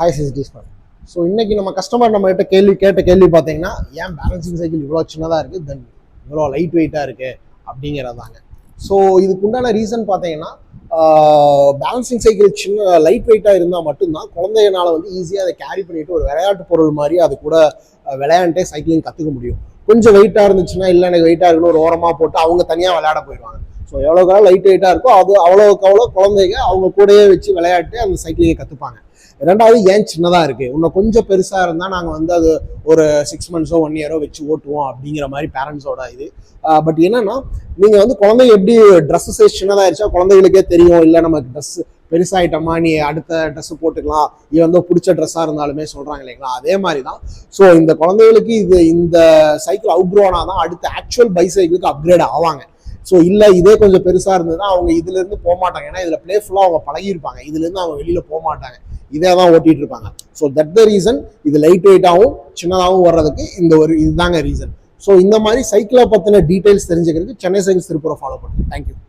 Hi சிசிடிஸ் ma'am. So இன்னைக்கு நம்ம customer நம்ம கிட்ட கேட்ட கேள்வி பார்த்தீங்கன்னா, ஏன் பேலன்சிங் சைக்கிள் இவ்வளோ சின்னதாக இருக்குது, தென் இவ்வளோ லைட் வெயிட்டாக இருக்குது அப்படிங்கிறதாங்க. ஸோ இதுக்கு உண்டான ரீசன் பார்த்தீங்கன்னா, பேலன்சிங் சைக்கிள் சின்ன லைட் வெயிட்டாக இருந்தால் மட்டும்தான் குழந்தைகளால வந்து ஈஸியாக அதை கேரி பண்ணிட்டு ஒரு விளையாட்டு பொருள் மாதிரி அது கூட விளையாண்டே சைக்கிளிங் கற்றுக்க முடியும். கொஞ்சம் வெயிட்டாக இருந்துச்சுன்னா, இல்லை எனக்கு வெயிட்டாக இருக்குன்னு ஒரு ஓரமாக போட்டு அவங்க தனியாக விளையாட போயிடுவாங்க. ஸோ எவ்வளோக்கு லைட் வெயிட்டாக இருக்கோ அது அவ்வளோக்கு அவ்வளோ குழந்தைங்க அவங்க கூடயே வச்சு விளையாட்டு அந்த சைக்கிளிங்கை கற்றுப்பாங்க. ரெண்டாவது, ஏன் சின்னதாக இருக்குது, இன்னும் கொஞ்சம் பெருசாக இருந்தால் நாங்கள் வந்து அது ஒரு 6 months 1 year வச்சு ஓட்டுவோம் அப்படிங்கிற மாதிரி பேரண்ட்ஸோட இது. பட் என்னன்னா, நீங்கள் வந்து குழந்தைங்க எப்படி ட்ரெஸ் சைஸ் சின்னதாகிடுச்சா குழந்தைகளுக்கே தெரியும், இல்லை நமக்கு ட்ரெஸ் பெருசாகிட்டோமா நீ அடுத்த ட்ரெஸ் போட்டுக்கலாம், இது வந்து பிடிச்ச ட்ரெஸ்ஸாக இருந்தாலுமே சொல்கிறாங்க இல்லைங்களா, அதே மாதிரி தான். ஸோ இந்த குழந்தைகளுக்கு இந்த சைக்கிள் அவுட்க்ரோனா தான் அடுத்த ஆக்சுவல் பைசைக்கிளுக்கு அப்கிரேட் ஆவாங்க. ஸோ இல்லை இதே கொஞ்சம் பெருசாக இருந்ததுன்னா அவங்க இதுலேருந்து போக மாட்டாங்க. ஏன்னா இதில் பிளேஃபுல்லாக அவங்க பழகிருப்பாங்க, இதுலேருந்து அவங்க வெளியில் போக மாட்டாங்க, இதே தான் ஓட்டிட்டு இருப்பாங்க. ஸோ தட் த ரீசன் இது லைட் வெயிட்டாகவும் சின்னதாகவும் வர்றதுக்கு இதுதாங்க ரீசன். ஸோ இந்த மாதிரி சைக்கிளை பற்றின டீட்டெயில்ஸ் தெரிஞ்சுக்கிறதுக்கு சென்னை சைக்கிள்ஸ் திருப்பூரை ஃபாலோ பண்ணுங்க. தேங்க்யூ.